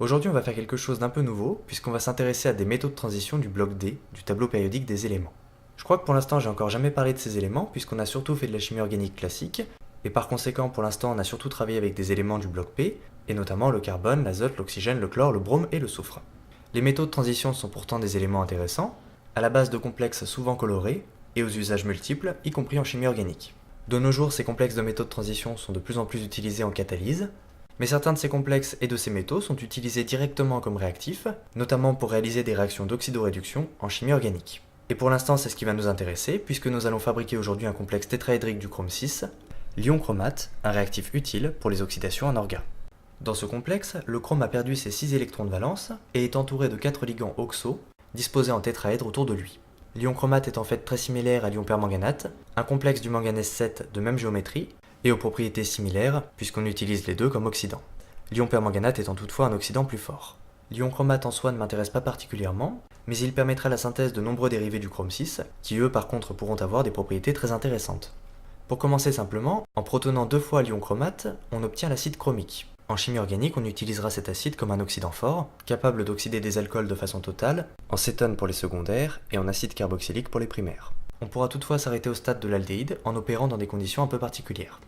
Aujourd'hui, on va faire quelque chose d'un peu nouveau, puisqu'on va s'intéresser à des métaux de transition du bloc D, du tableau périodique des éléments. Je crois que pour l'instant, j'ai encore jamais parlé de ces éléments, puisqu'on a surtout fait de la chimie organique classique, et par conséquent, pour l'instant, on a surtout travaillé avec des éléments du bloc P, et notamment le carbone, l'azote, l'oxygène, le chlore, le brome et le soufre. Les métaux de transition sont pourtant des éléments intéressants, à la base de complexes souvent colorés, et aux usages multiples, y compris en chimie organique. De nos jours, ces complexes de métaux de transition sont de plus en plus utilisés en catalyse, mais certains de ces complexes et de ces métaux sont utilisés directement comme réactifs, notamment pour réaliser des réactions d'oxydoréduction en chimie organique. Et pour l'instant, c'est ce qui va nous intéresser, puisque nous allons fabriquer aujourd'hui un complexe tétraédrique du chrome 6, l'ion chromate, un réactif utile pour les oxydations en orga. Dans ce complexe, le chrome a perdu ses 6 électrons de valence et est entouré de 4 ligands oxo, disposés en tétraèdre autour de lui. L'ion chromate est en fait très similaire à l'ion permanganate, un complexe du manganèse 7 de même géométrie, et aux propriétés similaires, puisqu'on utilise les deux comme oxydants. L'ion permanganate étant toutefois un oxydant plus fort. L'ion chromate en soi ne m'intéresse pas particulièrement, mais il permettra la synthèse de nombreux dérivés du chrome 6, qui eux par contre pourront avoir des propriétés très intéressantes. Pour commencer simplement, en protonnant 2 fois l'ion chromate, on obtient l'acide chromique. En chimie organique, on utilisera cet acide comme un oxydant fort, capable d'oxyder des alcools de façon totale, en cétone pour les secondaires et en acide carboxylique pour les primaires. On pourra toutefois s'arrêter au stade de l'aldéhyde en opérant dans des conditions un peu particulières.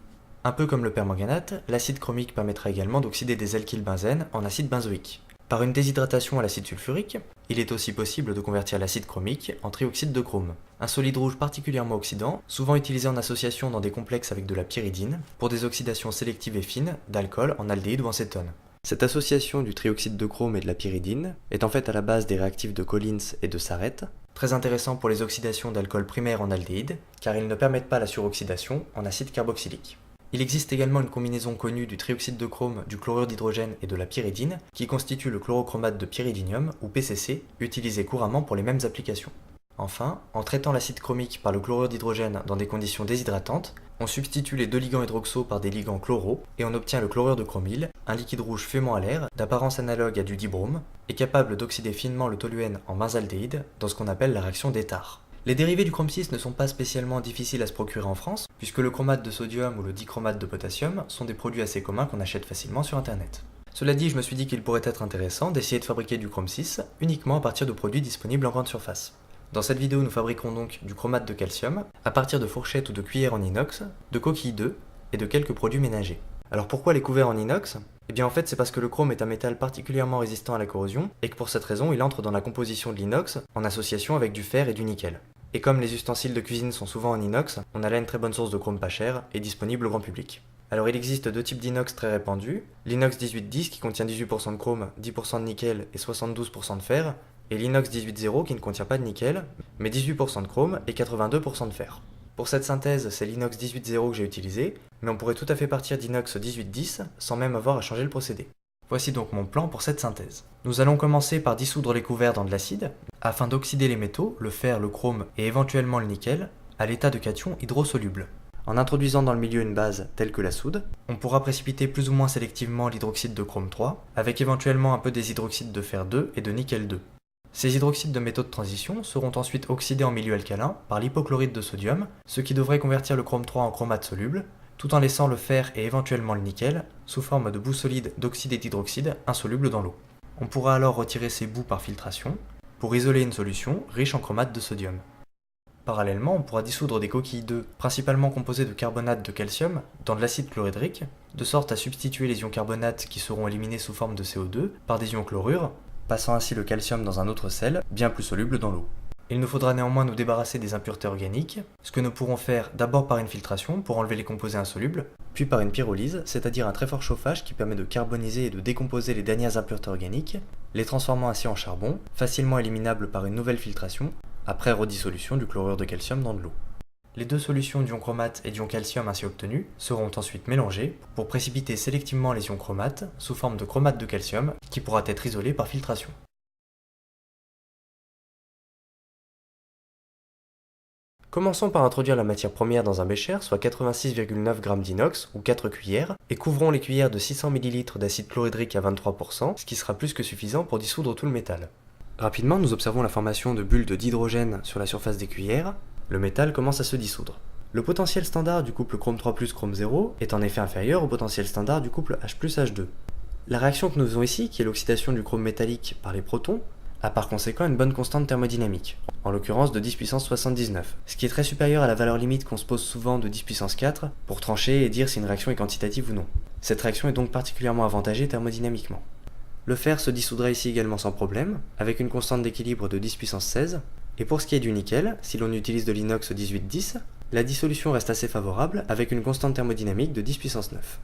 Un peu comme le permanganate, l'acide chromique permettra également d'oxyder des alkylbenzènes en acide benzoïque. Par une déshydratation à l'acide sulfurique, il est aussi possible de convertir l'acide chromique en trioxyde de chrome, un solide rouge particulièrement oxydant, souvent utilisé en association dans des complexes avec de la pyridine, pour des oxydations sélectives et fines d'alcool en aldéhyde ou en cétone. Cette association du trioxyde de chrome et de la pyridine est en fait à la base des réactifs de Collins et de Sarrett, très intéressant pour les oxydations d'alcool primaire en aldéhyde, car ils ne permettent pas la suroxydation en acide carboxylique. Il existe également une combinaison connue du trioxyde de chrome, du chlorure d'hydrogène et de la pyridine, qui constitue le chlorochromate de pyridinium, ou PCC, utilisé couramment pour les mêmes applications. Enfin, en traitant l'acide chromique par le chlorure d'hydrogène dans des conditions déshydratantes, on substitue les 2 ligands hydroxo par des ligands chloro et on obtient le chlorure de chromyle, un liquide rouge fumant à l'air, d'apparence analogue à du dibrome, et capable d'oxyder finement le toluène en benzaldéhyde dans ce qu'on appelle la réaction d'Étard. Les dérivés du chrome 6 ne sont pas spécialement difficiles à se procurer en France, puisque le chromate de sodium ou le dichromate de potassium sont des produits assez communs qu'on achète facilement sur internet. Cela dit, je me suis dit qu'il pourrait être intéressant d'essayer de fabriquer du chrome 6 uniquement à partir de produits disponibles en grande surface. Dans cette vidéo, nous fabriquerons donc du chromate de calcium à partir de fourchettes ou de cuillères en inox, de coquilles d'œufs et de quelques produits ménagers. Alors pourquoi les couverts en inox ? Eh bien en fait c'est parce que le chrome est un métal particulièrement résistant à la corrosion et que pour cette raison il entre dans la composition de l'inox en association avec du fer et du nickel. Et comme les ustensiles de cuisine sont souvent en inox, on a là une très bonne source de chrome pas cher et disponible au grand public. Alors il existe 2 types d'inox très répandus, l'inox 1810 qui contient 18% de chrome, 10% de nickel et 72% de fer, et l'inox 18-0 qui ne contient pas de nickel, mais 18% de chrome et 82% de fer. Pour cette synthèse, c'est l'inox 18-0 que j'ai utilisé, mais on pourrait tout à fait partir d'inox 18-10 sans même avoir à changer le procédé. Voici donc mon plan pour cette synthèse. Nous allons commencer par dissoudre les couverts dans de l'acide, afin d'oxyder les métaux, le fer, le chrome et éventuellement le nickel, à l'état de cation hydrosoluble. En introduisant dans le milieu une base telle que la soude, on pourra précipiter plus ou moins sélectivement l'hydroxyde de chrome 3, avec éventuellement un peu des hydroxydes de fer 2 et de nickel 2. Ces hydroxydes de métaux de transition seront ensuite oxydés en milieu alcalin par l'hypochlorite de sodium, ce qui devrait convertir le chrome 3 en chromate soluble, tout en laissant le fer et éventuellement le nickel sous forme de boues solides d'oxyde et d'hydroxyde insolubles dans l'eau. On pourra alors retirer ces boues par filtration pour isoler une solution riche en chromate de sodium. Parallèlement, on pourra dissoudre des coquilles d'œufs, principalement composées de carbonate de calcium, dans de l'acide chlorhydrique, de sorte à substituer les ions carbonates qui seront éliminés sous forme de CO2 par des ions chlorure, passant ainsi le calcium dans un autre sel, bien plus soluble dans l'eau. Il nous faudra néanmoins nous débarrasser des impuretés organiques, ce que nous pourrons faire d'abord par une filtration pour enlever les composés insolubles, puis par une pyrolyse, c'est-à-dire un très fort chauffage qui permet de carboniser et de décomposer les dernières impuretés organiques, les transformant ainsi en charbon, facilement éliminable par une nouvelle filtration, après redissolution du chlorure de calcium dans de l'eau. Les 2 solutions d'ion chromate et d'ion calcium ainsi obtenues seront ensuite mélangées pour précipiter sélectivement les ions chromates sous forme de chromate de calcium qui pourra être isolé par filtration. Commençons par introduire la matière première dans un bécher, soit 86,9 g d'inox ou 4 cuillères, et couvrons les cuillères de 600 ml d'acide chlorhydrique à 23%, ce qui sera plus que suffisant pour dissoudre tout le métal. Rapidement, nous observons la formation de bulles d'hydrogène sur la surface des cuillères. Le métal commence à se dissoudre. Le potentiel standard du couple chrome 3 plus chrome 0 est en effet inférieur au potentiel standard du couple H plus H2. La réaction que nous faisons ici, qui est l'oxydation du chrome métallique par les protons, a par conséquent une bonne constante thermodynamique, en l'occurrence de 10 puissance 79, ce qui est très supérieur à la valeur limite qu'on se pose souvent de 10 puissance 4 pour trancher et dire si une réaction est quantitative ou non. Cette réaction est donc particulièrement avantagée thermodynamiquement. Le fer se dissoudra ici également sans problème, avec une constante d'équilibre de 10 puissance 16, et pour ce qui est du nickel, si l'on utilise de l'inox 1810, la dissolution reste assez favorable avec une constante thermodynamique de 10 puissance 9.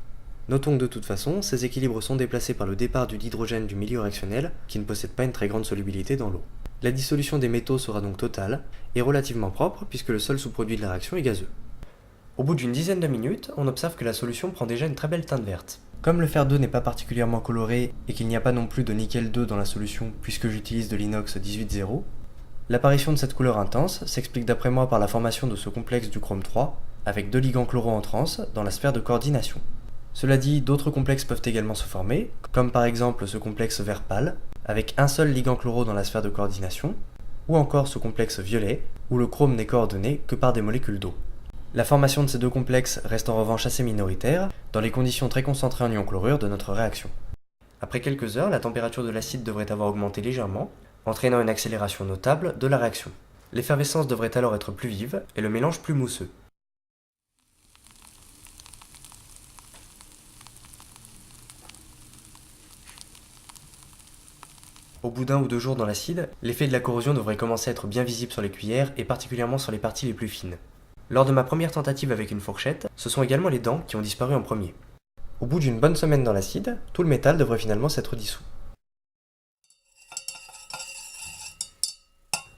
Notons que de toute façon, ces équilibres sont déplacés par le départ du dihydrogène du milieu réactionnel qui ne possède pas une très grande solubilité dans l'eau. La dissolution des métaux sera donc totale et relativement propre puisque le seul sous-produit de la réaction est gazeux. Au bout d'une dizaine de minutes, on observe que la solution prend déjà une très belle teinte verte. Comme le fer 2 n'est pas particulièrement coloré et qu'il n'y a pas non plus de nickel 2 dans la solution puisque j'utilise de l'inox 18-0, l'apparition de cette couleur intense s'explique d'après moi par la formation de ce complexe du chrome 3 avec 2 ligands chloro en transe dans la sphère de coordination. Cela dit, d'autres complexes peuvent également se former, comme par exemple ce complexe vert pâle, avec un seul ligand chloro dans la sphère de coordination, ou encore ce complexe violet, où le chrome n'est coordonné que par des molécules d'eau. La formation de ces deux complexes reste en revanche assez minoritaire, dans les conditions très concentrées en ion chlorure de notre réaction. Après quelques heures, la température de l'acide devrait avoir augmenté légèrement, entraînant une accélération notable de la réaction. L'effervescence devrait alors être plus vive et le mélange plus mousseux. Au bout d'1 ou 2 jours dans l'acide, l'effet de la corrosion devrait commencer à être bien visible sur les cuillères et particulièrement sur les parties les plus fines. Lors de ma première tentative avec une fourchette, ce sont également les dents qui ont disparu en premier. Au bout d'une bonne semaine dans l'acide, tout le métal devrait finalement s'être dissous.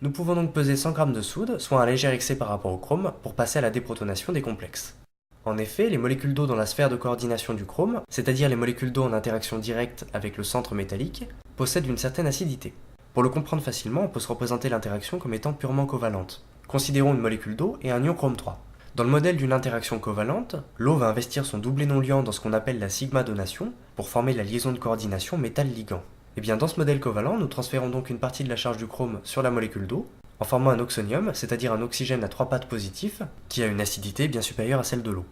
Nous pouvons donc peser 100 g de soude, soit un léger excès par rapport au chrome, pour passer à la déprotonation des complexes. En effet, les molécules d'eau dans la sphère de coordination du chrome, c'est-à-dire les molécules d'eau en interaction directe avec le centre métallique, possèdent une certaine acidité. Pour le comprendre facilement, on peut se représenter l'interaction comme étant purement covalente. Considérons une molécule d'eau et un ion chrome 3. Dans le modèle d'une interaction covalente, l'eau va investir son doublet non-liant dans ce qu'on appelle la sigma-donation pour former la liaison de coordination métal-ligand. Et bien dans ce modèle covalent, nous transférons donc une partie de la charge du chrome sur la molécule d'eau, en formant un oxonium, c'est-à-dire un oxygène à 3 pattes positif, qui a une acidité bien supérieure à celle de l'eau.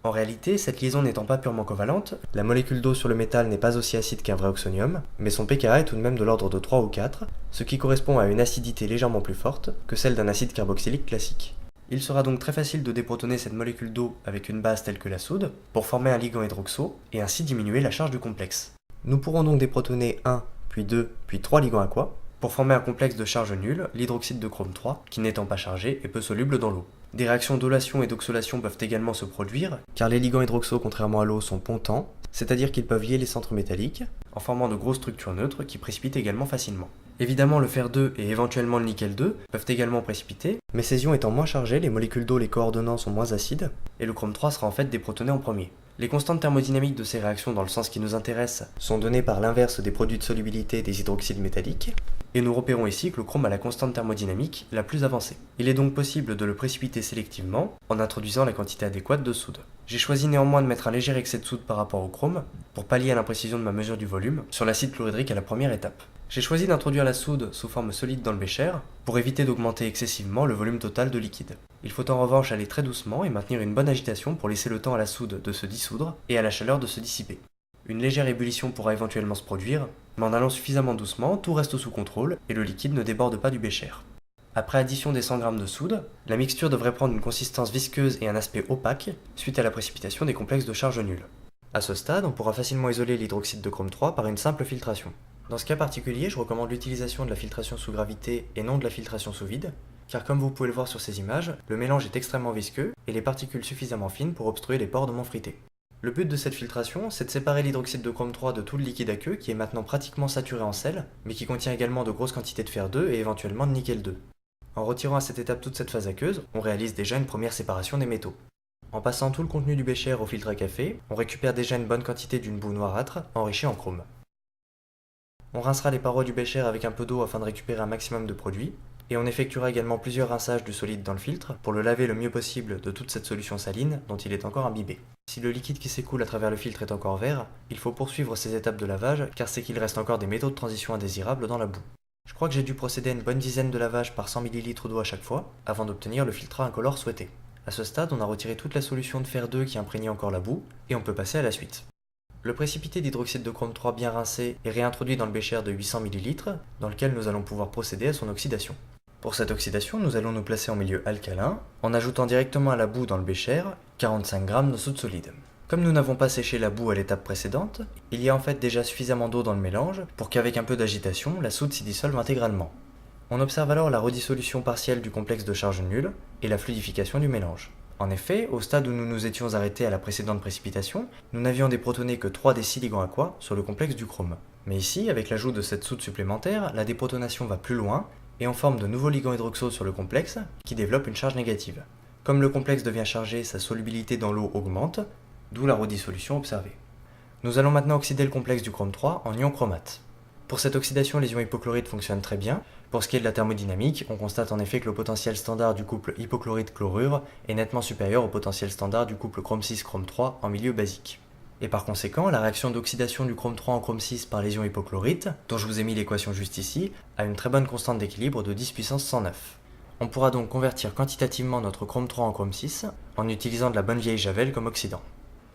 En réalité, cette liaison n'étant pas purement covalente, la molécule d'eau sur le métal n'est pas aussi acide qu'un vrai oxonium, mais son pKa est tout de même de l'ordre de 3 ou 4, ce qui correspond à une acidité légèrement plus forte que celle d'un acide carboxylique classique. Il sera donc très facile de déprotoner cette molécule d'eau avec une base telle que la soude, pour former un ligand hydroxo, et ainsi diminuer la charge du complexe. Nous pourrons donc déprotoner 1, puis 2, puis 3 ligands aqua, pour former un complexe de charge nulle, l'hydroxyde de chrome 3, qui n'étant pas chargé est peu soluble dans l'eau. Des réactions d'olation et d'oxolation peuvent également se produire, car les ligands hydroxo, contrairement à l'eau, sont pontants, c'est-à-dire qu'ils peuvent lier les centres métalliques, en formant de grosses structures neutres qui précipitent également facilement. Évidemment, le fer 2 et éventuellement le nickel 2 peuvent également précipiter, mais ces ions étant moins chargés, les molécules d'eau les coordonnant sont moins acides, et le chrome 3 sera en fait déprotoné en premier. Les constantes thermodynamiques de ces réactions dans le sens qui nous intéresse sont données par l'inverse des produits de solubilité des hydroxydes métalliques, et nous repérons ici que le chrome a la constante thermodynamique la plus avancée. Il est donc possible de le précipiter sélectivement en introduisant la quantité adéquate de soude. J'ai choisi néanmoins de mettre un léger excès de soude par rapport au chrome pour pallier à l'imprécision de ma mesure du volume sur l'acide chlorhydrique à la première étape. J'ai choisi d'introduire la soude sous forme solide dans le bécher pour éviter d'augmenter excessivement le volume total de liquide. Il faut en revanche aller très doucement et maintenir une bonne agitation pour laisser le temps à la soude de se dissoudre et à la chaleur de se dissiper. Une légère ébullition pourra éventuellement se produire, mais en allant suffisamment doucement, tout reste sous contrôle et le liquide ne déborde pas du bécher. Après addition des 100 g de soude, la mixture devrait prendre une consistance visqueuse et un aspect opaque suite à la précipitation des complexes de charge nulle. À ce stade, on pourra facilement isoler l'hydroxyde de chrome 3 par une simple filtration. Dans ce cas particulier, je recommande l'utilisation de la filtration sous gravité et non de la filtration sous vide, car comme vous pouvez le voir sur ces images, le mélange est extrêmement visqueux et les particules suffisamment fines pour obstruer les pores de mon frité. Le but de cette filtration, c'est de séparer l'hydroxyde de chrome 3 de tout le liquide aqueux qui est maintenant pratiquement saturé en sel, mais qui contient également de grosses quantités de fer 2 et éventuellement de nickel 2. En retirant à cette étape toute cette phase aqueuse, on réalise déjà une première séparation des métaux. En passant tout le contenu du bécher au filtre à café, on récupère déjà une bonne quantité d'une boue noirâtre, enrichie en chrome. On rincera les parois du bécher avec un peu d'eau afin de récupérer un maximum de produit, et on effectuera également plusieurs rinçages du solide dans le filtre pour le laver le mieux possible de toute cette solution saline dont il est encore imbibé. Si le liquide qui s'écoule à travers le filtre est encore vert, il faut poursuivre ces étapes de lavage car c'est qu'il reste encore des métaux de transition indésirables dans la boue. Je crois que j'ai dû procéder à une bonne dizaine de lavages par 100 ml d'eau à chaque fois avant d'obtenir le filtrat incolore souhaité. A ce stade, on a retiré toute la solution de fer 2 qui imprégnait encore la boue et on peut passer à la suite. Le précipité d'hydroxyde de chrome 3 bien rincé est réintroduit dans le bécher de 800 ml, dans lequel nous allons pouvoir procéder à son oxydation. Pour cette oxydation, nous allons nous placer en milieu alcalin, en ajoutant directement à la boue dans le bécher 45 g de soude solide. Comme nous n'avons pas séché la boue à l'étape précédente, il y a en fait déjà suffisamment d'eau dans le mélange pour qu'avec un peu d'agitation, la soude s'y dissolve intégralement. On observe alors la redissolution partielle du complexe de charge nulle et la fluidification du mélange. En effet, au stade où nous nous étions arrêtés à la précédente précipitation, nous n'avions déprotoné que 3 des 6 ligands aqua sur le complexe du chrome. Mais ici, avec l'ajout de cette soude supplémentaire, la déprotonation va plus loin et on forme de nouveaux ligands hydroxo sur le complexe qui développent une charge négative. Comme le complexe devient chargé, sa solubilité dans l'eau augmente, d'où la redissolution observée. Nous allons maintenant oxyder le complexe du chrome 3 en ion chromate. Pour cette oxydation, les ions hypochlorites fonctionnent très bien. Pour ce qui est de la thermodynamique, on constate en effet que le potentiel standard du couple hypochlorite-chlorure est nettement supérieur au potentiel standard du couple chrome 6-chrome 3 en milieu basique. Et par conséquent, la réaction d'oxydation du chrome 3 en chrome 6 par les ions hypochlorites, dont je vous ai mis l'équation juste ici, a une très bonne constante d'équilibre de 10 puissance 109. On pourra donc convertir quantitativement notre chrome 3 en chrome 6 en utilisant de la bonne vieille javel comme oxydant.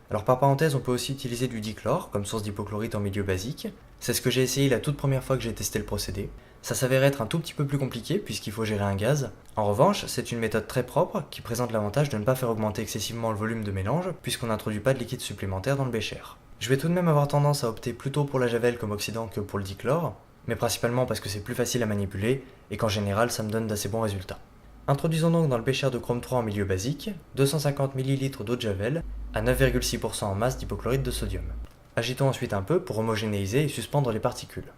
Alors par parenthèse, on peut aussi utiliser du dichlore comme source d'hypochlorite en milieu basique. C'est ce que j'ai essayé la toute première fois que j'ai testé le procédé. Ça s'avère être un tout petit peu plus compliqué puisqu'il faut gérer un gaz. En revanche, c'est une méthode très propre qui présente l'avantage de ne pas faire augmenter excessivement le volume de mélange puisqu'on n'introduit pas de liquide supplémentaire dans le bécher. Je vais tout de même avoir tendance à opter plutôt pour la javel comme oxydant que pour le dichlore, mais principalement parce que c'est plus facile à manipuler et qu'en général ça me donne d'assez bons résultats. Introduisons donc dans le bécher de chrome 3 en milieu basique 250 ml d'eau de javel à 9,6% en masse d'hypochlorite de sodium. Agitons ensuite un peu pour homogénéiser et suspendre les particules.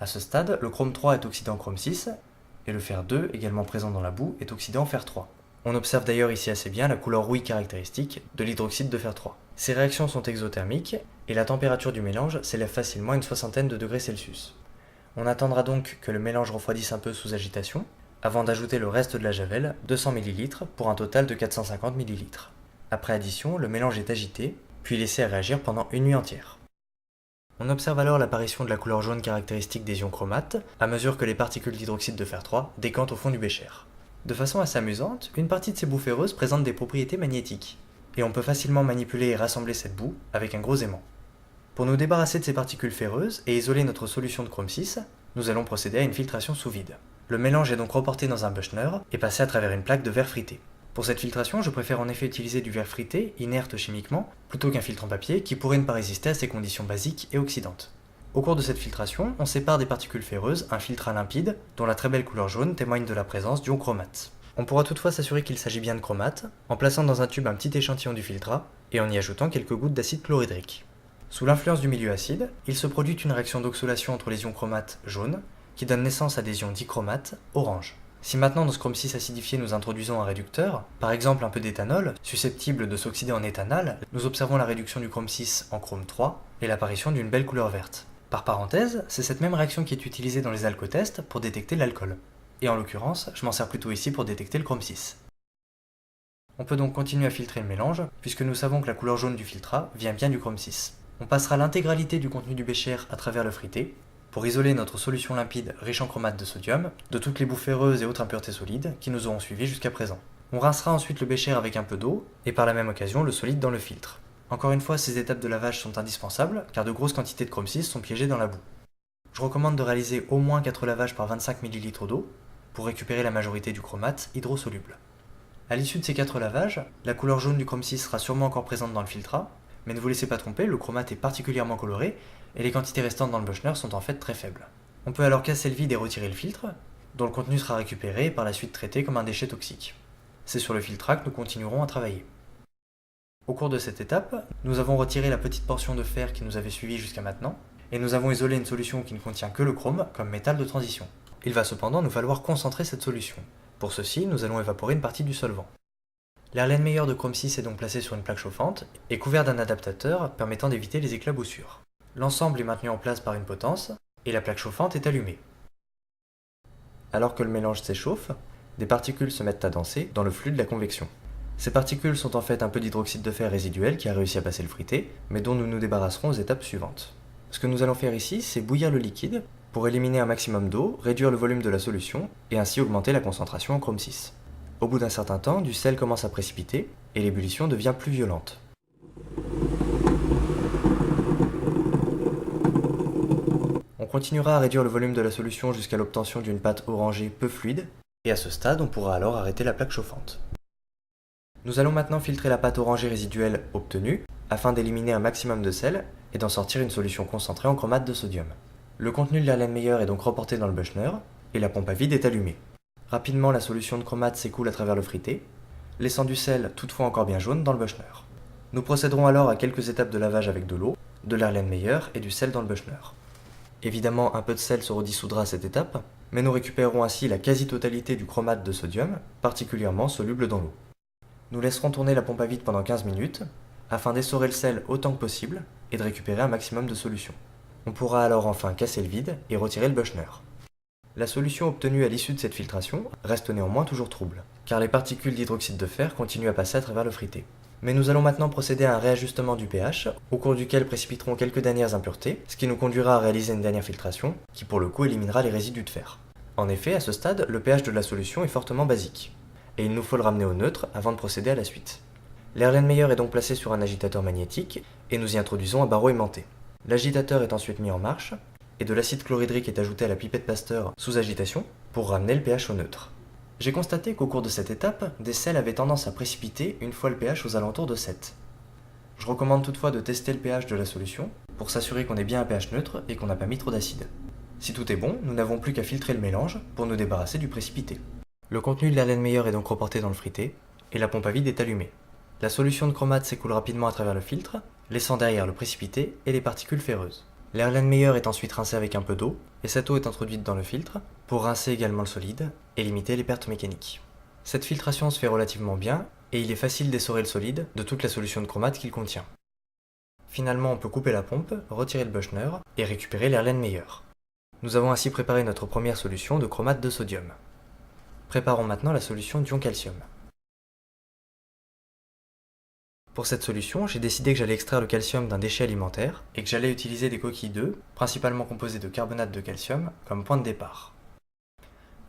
À ce stade, le chrome 3 est oxydé en chrome 6 et le fer 2, également présent dans la boue, est oxydé en fer 3. On observe d'ailleurs ici assez bien la couleur rouille caractéristique de l'hydroxyde de fer 3. Ces réactions sont exothermiques et la température du mélange s'élève facilement à une soixantaine de degrés Celsius. On attendra donc que le mélange refroidisse un peu sous agitation, avant d'ajouter le reste de la javel, 200 ml, pour un total de 450 ml. Après addition, le mélange est agité, puis laissé à réagir pendant une nuit entière. On observe alors l'apparition de la couleur jaune caractéristique des ions chromates, à mesure que les particules d'hydroxyde de fer 3 décantent au fond du bécher. De façon assez amusante, une partie de ces boues ferreuses présente des propriétés magnétiques, et on peut facilement manipuler et rassembler cette boue avec un gros aimant. Pour nous débarrasser de ces particules ferreuses et isoler notre solution de chrome 6, nous allons procéder à une filtration sous vide. Le mélange est donc reporté dans un Buchner et passé à travers une plaque de verre frité. Pour cette filtration, je préfère en effet utiliser du verre frité, inerte chimiquement, plutôt qu'un filtre en papier qui pourrait ne pas résister à ces conditions basiques et oxydantes. Au cours de cette filtration, on sépare des particules ferreuses un filtrat limpide, dont la très belle couleur jaune témoigne de la présence d'ions chromates. On pourra toutefois s'assurer qu'il s'agit bien de chromates, en plaçant dans un tube un petit échantillon du filtrat et en y ajoutant quelques gouttes d'acide chlorhydrique. Sous l'influence du milieu acide, il se produit une réaction d'oxydation entre les ions chromates jaunes, qui donne naissance à des ions dichromates orange. Si maintenant dans ce chrome 6 acidifié nous introduisons un réducteur, par exemple un peu d'éthanol, susceptible de s'oxyder en éthanal, nous observons la réduction du chrome 6 en chrome 3 et l'apparition d'une belle couleur verte. Par parenthèse, c'est cette même réaction qui est utilisée dans les alcotests pour détecter l'alcool. Et en l'occurrence, je m'en sers plutôt ici pour détecter le chrome 6. On peut donc continuer à filtrer le mélange, puisque nous savons que la couleur jaune du filtrat vient bien du chrome 6. On passera l'intégralité du contenu du bécher à travers le frité, pour isoler notre solution limpide riche en chromate de sodium de toutes les boues ferreuses et autres impuretés solides qui nous auront suivis jusqu'à présent. On rincera ensuite le bécher avec un peu d'eau et par la même occasion le solide dans le filtre. Encore une fois, ces étapes de lavage sont indispensables car de grosses quantités de chrome 6 sont piégées dans la boue. Je recommande de réaliser au moins 4 lavages par 25 ml d'eau pour récupérer la majorité du chromate hydrosoluble. À l'issue de ces 4 lavages, la couleur jaune du chrome 6 sera sûrement encore présente dans le filtrat, mais ne vous laissez pas tromper, le chromate est particulièrement coloré et les quantités restantes dans le Buchner sont en fait très faibles. On peut alors casser le vide et retirer le filtre, dont le contenu sera récupéré et par la suite traité comme un déchet toxique. C'est sur le filtrat que nous continuerons à travailler. Au cours de cette étape, nous avons retiré la petite portion de fer qui nous avait suivi jusqu'à maintenant, et nous avons isolé une solution qui ne contient que le chrome comme métal de transition. Il va cependant nous falloir concentrer cette solution. Pour ceci, nous allons évaporer une partie du solvant. L'Erlenmeyer de chrome 6 est donc placé sur une plaque chauffante et couvert d'un adaptateur permettant d'éviter les éclaboussures. L'ensemble est maintenu en place par une potence et la plaque chauffante est allumée. Alors que le mélange s'échauffe, des particules se mettent à danser dans le flux de la convection. Ces particules sont en fait un peu d'hydroxyde de fer résiduel qui a réussi à passer le frité, mais dont nous nous débarrasserons aux étapes suivantes. Ce que nous allons faire ici, c'est bouillir le liquide pour éliminer un maximum d'eau, réduire le volume de la solution et ainsi augmenter la concentration en chrome 6. Au bout d'un certain temps, du sel commence à précipiter et l'ébullition devient plus violente. continuera à réduire le volume de la solution jusqu'à l'obtention d'une pâte orangée peu fluide, et à ce stade, on pourra alors arrêter la plaque chauffante. Nous allons maintenant filtrer la pâte orangée résiduelle obtenue, afin d'éliminer un maximum de sel et d'en sortir une solution concentrée en chromate de sodium. Le contenu de l'Erlenmeyer est donc reporté dans le Buchner, et la pompe à vide est allumée. Rapidement, la solution de chromate s'écoule à travers le frité, laissant du sel, toutefois encore bien jaune, dans le Buchner. Nous procéderons alors à quelques étapes de lavage avec de l'eau, de l'Erlenmeyer et du sel dans le Buchner. Évidemment, un peu de sel se redissoudra à cette étape, mais nous récupérerons ainsi la quasi-totalité du chromate de sodium, particulièrement soluble dans l'eau. Nous laisserons tourner la pompe à vide pendant 15 minutes, afin d'essorer le sel autant que possible et de récupérer un maximum de solution. On pourra alors enfin casser le vide et retirer le Buchner. La solution obtenue à l'issue de cette filtration reste néanmoins toujours trouble, car les particules d'hydroxyde de fer continuent à passer à travers le frité. Mais nous allons maintenant procéder à un réajustement du pH, au cours duquel précipiteront quelques dernières impuretés, ce qui nous conduira à réaliser une dernière filtration, qui pour le coup éliminera les résidus de fer. En effet, à ce stade, le pH de la solution est fortement basique, et il nous faut le ramener au neutre avant de procéder à la suite. L'Erlenmeyer est donc placé sur un agitateur magnétique, et nous y introduisons un barreau aimanté. L'agitateur est ensuite mis en marche, et de l'acide chlorhydrique est ajouté à la pipette Pasteur sous agitation pour ramener le pH au neutre. J'ai constaté qu'au cours de cette étape, des sels avaient tendance à précipiter une fois le pH aux alentours de 7. Je recommande toutefois de tester le pH de la solution pour s'assurer qu'on ait bien un pH neutre et qu'on n'a pas mis trop d'acide. Si tout est bon, nous n'avons plus qu'à filtrer le mélange pour nous débarrasser du précipité. Le contenu de l'Erlenmeyer est donc reporté dans le frité et la pompe à vide est allumée. La solution de chromate s'écoule rapidement à travers le filtre, laissant derrière le précipité et les particules ferreuses. L'Erlenmeyer est ensuite rincé avec un peu d'eau, et cette eau est introduite dans le filtre pour rincer également le solide et limiter les pertes mécaniques. Cette filtration se fait relativement bien, et il est facile d'essorer le solide de toute la solution de chromate qu'il contient. Finalement, on peut couper la pompe, retirer le Buchner et récupérer l'Erlenmeyer. Nous avons ainsi préparé notre première solution de chromate de sodium. Préparons maintenant la solution d'ion calcium. Pour cette solution, j'ai décidé que j'allais extraire le calcium d'un déchet alimentaire et que j'allais utiliser des coquilles d'œufs, principalement composées de carbonate de calcium, comme point de départ.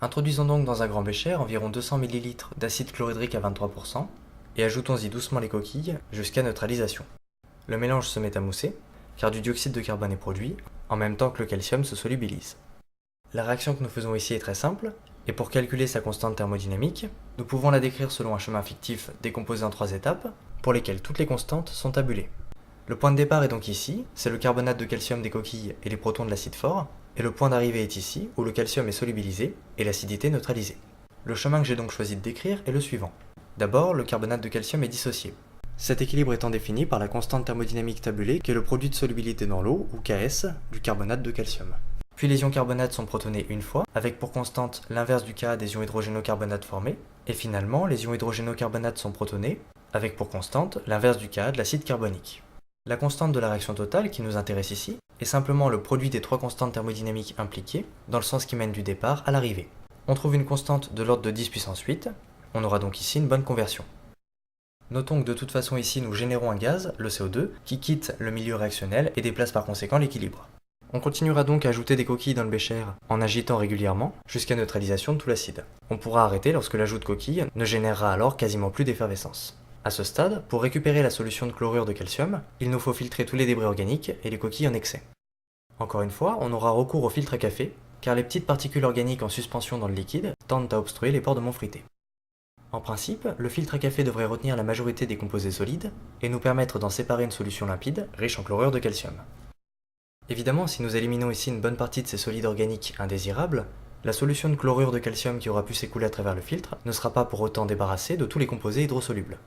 Introduisons donc dans un grand bécher environ 200 ml d'acide chlorhydrique à 23% et ajoutons-y doucement les coquilles jusqu'à neutralisation. Le mélange se met à mousser, car du dioxyde de carbone est produit, en même temps que le calcium se solubilise. La réaction que nous faisons ici est très simple, et pour calculer sa constante thermodynamique, nous pouvons la décrire selon un chemin fictif décomposé en 3 étapes, pour lesquelles toutes les constantes sont tabulées. Le point de départ est donc ici, c'est le carbonate de calcium des coquilles et les protons de l'acide fort, et le point d'arrivée est ici, où le calcium est solubilisé et l'acidité neutralisée. Le chemin que j'ai donc choisi de décrire est le suivant. D'abord, le carbonate de calcium est dissocié. Cet équilibre étant défini par la constante thermodynamique tabulée qui est le produit de solubilité dans l'eau, ou Ks, du carbonate de calcium. Puis les ions carbonates sont protonés une fois, avec pour constante l'inverse du Ka des ions hydrogénocarbonates formés, et finalement les ions hydrogénocarbonates sont protonés, avec pour constante l'inverse du Ka de l'acide carbonique. La constante de la réaction totale, qui nous intéresse ici, est simplement le produit des 3 constantes thermodynamiques impliquées, dans le sens qui mène du départ à l'arrivée. On trouve une constante de l'ordre de 10 puissance 8, on aura donc ici une bonne conversion. Notons que de toute façon ici nous générons un gaz, le CO2, qui quitte le milieu réactionnel et déplace par conséquent l'équilibre. On continuera donc à ajouter des coquilles dans le bécher en agitant régulièrement jusqu'à neutralisation de tout l'acide. On pourra arrêter lorsque l'ajout de coquilles ne générera alors quasiment plus d'effervescence. À ce stade, pour récupérer la solution de chlorure de calcium, il nous faut filtrer tous les débris organiques et les coquilles en excès. Encore une fois, on aura recours au filtre à café, car les petites particules organiques en suspension dans le liquide tendent à obstruer les pores de mon frité. En principe, le filtre à café devrait retenir la majorité des composés solides et nous permettre d'en séparer une solution limpide, riche en chlorure de calcium. Évidemment, si nous éliminons ici une bonne partie de ces solides organiques indésirables, la solution de chlorure de calcium qui aura pu s'écouler à travers le filtre ne sera pas pour autant débarrassée de tous les composés hydrosolubles.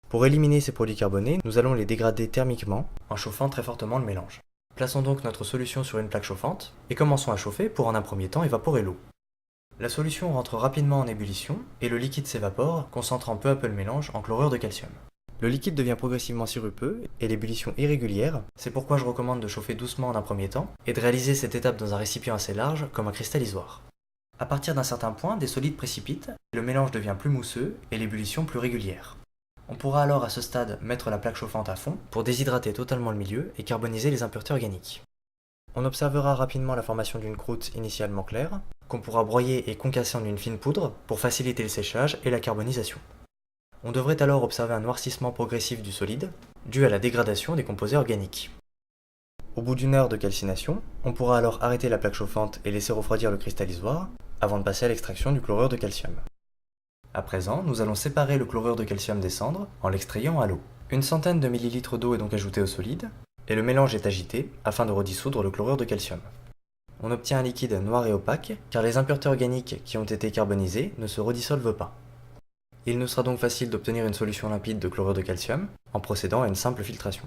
Pour éliminer ces produits carbonés, nous allons les dégrader thermiquement en chauffant très fortement le mélange. Plaçons donc notre solution sur une plaque chauffante et commençons à chauffer pour en un premier temps évaporer l'eau. La solution rentre rapidement en ébullition et le liquide s'évapore, concentrant peu à peu le mélange en chlorure de calcium. Le liquide devient progressivement sirupeux et l'ébullition irrégulière, c'est pourquoi je recommande de chauffer doucement en un premier temps et de réaliser cette étape dans un récipient assez large comme un cristallisoire. À partir d'un certain point, des solides précipitent, le mélange devient plus mousseux et l'ébullition plus régulière. On pourra alors à ce stade mettre la plaque chauffante à fond pour déshydrater totalement le milieu et carboniser les impuretés organiques. On observera rapidement la formation d'une croûte initialement claire, qu'on pourra broyer et concasser en une fine poudre pour faciliter le séchage et la carbonisation. On devrait alors observer un noircissement progressif du solide, dû à la dégradation des composés organiques. Au bout d'1 heure de calcination, on pourra alors arrêter la plaque chauffante et laisser refroidir le cristallisoir avant de passer à l'extraction du chlorure de calcium. À présent, nous allons séparer le chlorure de calcium des cendres en l'extrayant à l'eau. Une centaine de millilitres d'eau est donc ajoutée au solide, et le mélange est agité afin de redissoudre le chlorure de calcium. On obtient un liquide noir et opaque, car les impuretés organiques qui ont été carbonisées ne se redissolvent pas. Il nous sera donc facile d'obtenir une solution limpide de chlorure de calcium en procédant à une simple filtration.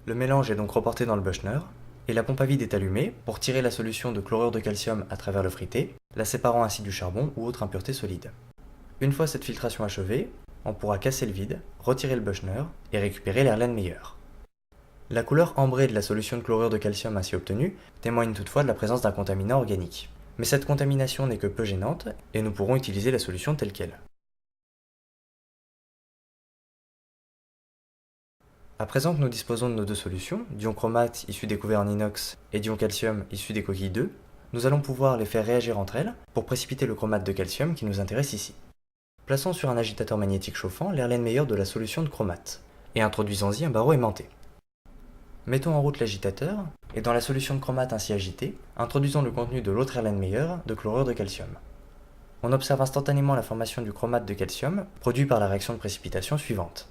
Le mélange est donc reporté dans le Buchner, et la pompe à vide est allumée pour tirer la solution de chlorure de calcium à travers le frité, la séparant ainsi du charbon ou autre impureté solide. Une fois cette filtration achevée, on pourra casser le vide, retirer le Buchner et récupérer l'Erlenmeyer. La couleur ambrée de la solution de chlorure de calcium ainsi obtenue témoigne toutefois de la présence d'un contaminant organique. Mais cette contamination n'est que peu gênante et nous pourrons utiliser la solution telle qu'elle. À présent que nous disposons de nos deux solutions, d'ion chromate issu des couverts en inox et d'ion calcium issu des coquilles d'œufs, nous allons pouvoir les faire réagir entre elles pour précipiter le chromate de calcium qui nous intéresse ici. Plaçons sur un agitateur magnétique chauffant l'Erlenmeyer de la solution de chromate et introduisons-y un barreau aimanté. Mettons en route l'agitateur, et dans la solution de chromate ainsi agitée, introduisons le contenu de l'autre Erlenmeyer de chlorure de calcium. On observe instantanément la formation du chromate de calcium, produit par la réaction de précipitation suivante.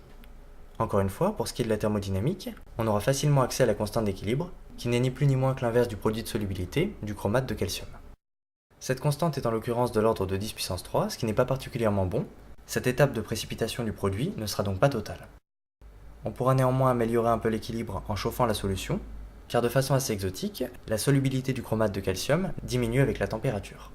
Encore une fois, pour ce qui est de la thermodynamique, on aura facilement accès à la constante d'équilibre, qui n'est ni plus ni moins que l'inverse du produit de solubilité du chromate de calcium. Cette constante est en l'occurrence de l'ordre de 10 puissance 3, ce qui n'est pas particulièrement bon. Cette étape de précipitation du produit ne sera donc pas totale. On pourra néanmoins améliorer un peu l'équilibre en chauffant la solution, car de façon assez exotique, la solubilité du chromate de calcium diminue avec la température.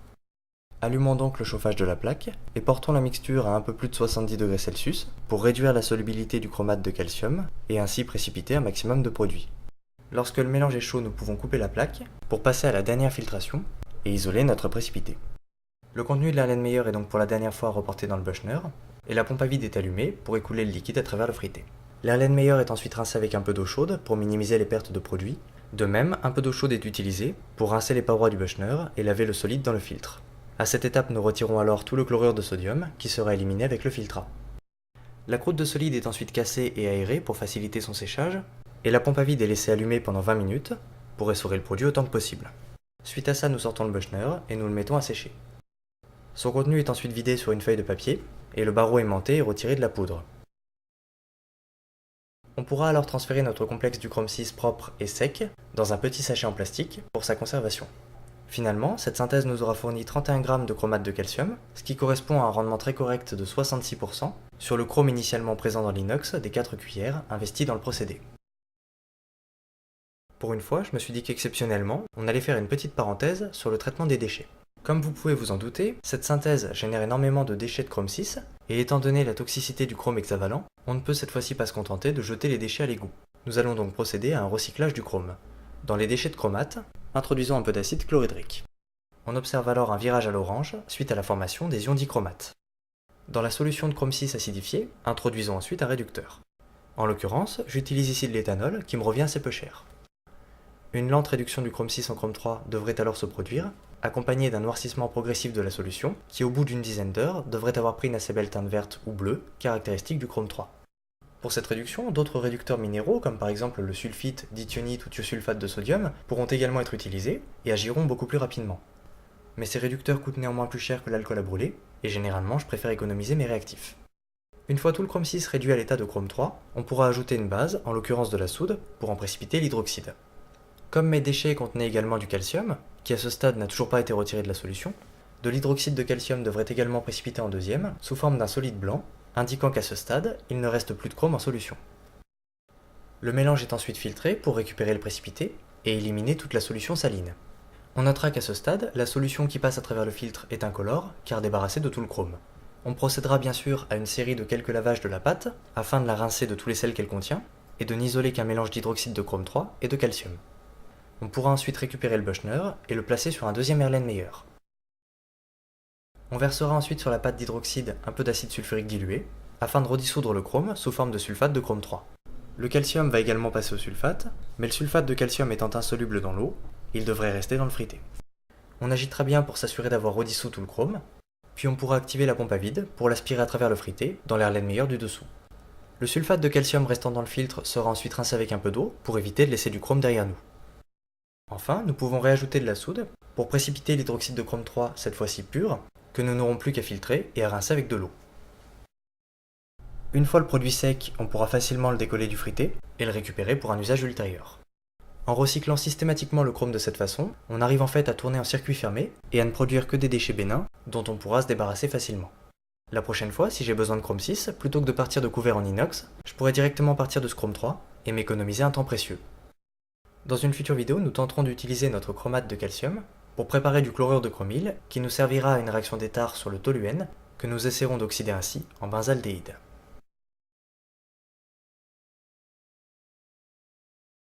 Allumons donc le chauffage de la plaque et portons la mixture à un peu plus de 70 degrés Celsius pour réduire la solubilité du chromate de calcium et ainsi précipiter un maximum de produit. Lorsque le mélange est chaud, nous pouvons couper la plaque pour passer à la dernière filtration et isoler notre précipité. Le contenu de l'Erlenmeyer est donc pour la dernière fois reporté dans le Buchner et la pompe à vide est allumée pour écouler le liquide à travers le frité. L'Erlenmeyer est ensuite rincé avec un peu d'eau chaude pour minimiser les pertes de produit. De même, un peu d'eau chaude est utilisée pour rincer les parois du Buchner et laver le solide dans le filtre. À cette étape, nous retirons alors tout le chlorure de sodium qui sera éliminé avec le filtrat. La croûte de solide est ensuite cassée et aérée pour faciliter son séchage, et la pompe à vide est laissée allumée pendant 20 minutes pour essorer le produit autant que possible. Suite à ça, nous sortons le Buchner et nous le mettons à sécher. Son contenu est ensuite vidé sur une feuille de papier et le barreau aimanté est retiré de la poudre. On pourra alors transférer notre complexe du chrome 6 propre et sec dans un petit sachet en plastique pour sa conservation. Finalement, cette synthèse nous aura fourni 31 g de chromate de calcium, ce qui correspond à un rendement très correct de 66% sur le chrome initialement présent dans l'inox des 4 cuillères investies dans le procédé. Pour une fois, je me suis dit qu'exceptionnellement, on allait faire une petite parenthèse sur le traitement des déchets. Comme vous pouvez vous en douter, cette synthèse génère énormément de déchets de chrome 6, et étant donné la toxicité du chrome hexavalent, on ne peut cette fois-ci pas se contenter de jeter les déchets à l'égout. Nous allons donc procéder à un recyclage du chrome. Dans les déchets de chromate, introduisons un peu d'acide chlorhydrique. On observe alors un virage à l'orange suite à la formation des ions dichromates. Dans la solution de chrome 6 acidifiée, introduisons ensuite un réducteur. En l'occurrence, j'utilise ici de l'éthanol qui me revient assez peu cher. Une lente réduction du chrome 6 en chrome 3 devrait alors se produire, accompagnée d'un noircissement progressif de la solution, qui au bout d'une dizaine d'heures devrait avoir pris une assez belle teinte verte ou bleue, caractéristique du chrome 3. Pour cette réduction, d'autres réducteurs minéraux, comme par exemple le sulfite, dithionite ou thiosulfate de sodium, pourront également être utilisés et agiront beaucoup plus rapidement. Mais ces réducteurs coûtent néanmoins plus cher que l'alcool à brûler, et généralement je préfère économiser mes réactifs. Une fois tout le chrome 6 réduit à l'état de chrome 3, on pourra ajouter une base, en l'occurrence de la soude, pour en précipiter l'hydroxyde. Comme mes déchets contenaient également du calcium, qui à ce stade n'a toujours pas été retiré de la solution, de l'hydroxyde de calcium devrait également précipiter en deuxième, sous forme d'un solide blanc, indiquant qu'à ce stade, il ne reste plus de chrome en solution. Le mélange est ensuite filtré pour récupérer le précipité et éliminer toute la solution saline. On notera qu'à ce stade, la solution qui passe à travers le filtre est incolore, car débarrassée de tout le chrome. On procédera bien sûr à une série de quelques lavages de la pâte, afin de la rincer de tous les sels qu'elle contient, et de n'isoler qu'un mélange d'hydroxyde de chrome 3 et de calcium. On pourra ensuite récupérer le Buchner et le placer sur un deuxième Erlenmeyer. On versera ensuite sur la pâte d'hydroxyde un peu d'acide sulfurique dilué, afin de redissoudre le chrome sous forme de sulfate de chrome 3. Le calcium va également passer au sulfate, mais le sulfate de calcium étant insoluble dans l'eau, il devrait rester dans le frité. On agitera bien pour s'assurer d'avoir redissous tout le chrome, puis on pourra activer la pompe à vide pour l'aspirer à travers le frité dans l'Erlenmeyer du dessous. Le sulfate de calcium restant dans le filtre sera ensuite rincé avec un peu d'eau pour éviter de laisser du chrome derrière nous. Enfin, nous pouvons réajouter de la soude pour précipiter l'hydroxyde de chrome 3, cette fois-ci pur, que nous n'aurons plus qu'à filtrer et à rincer avec de l'eau. Une fois le produit sec, on pourra facilement le décoller du fruité et le récupérer pour un usage ultérieur. En recyclant systématiquement le chrome de cette façon, on arrive en fait à tourner en circuit fermé et à ne produire que des déchets bénins dont on pourra se débarrasser facilement. La prochaine fois, si j'ai besoin de chrome 6, plutôt que de partir de couverts en inox, je pourrais directement partir de ce chrome 3 et m'économiser un temps précieux. Dans une future vidéo, nous tenterons d'utiliser notre chromate de calcium pour préparer du chlorure de chromyle qui nous servira à une réaction d'étard sur le toluène que nous essaierons d'oxyder ainsi en benzaldéhyde.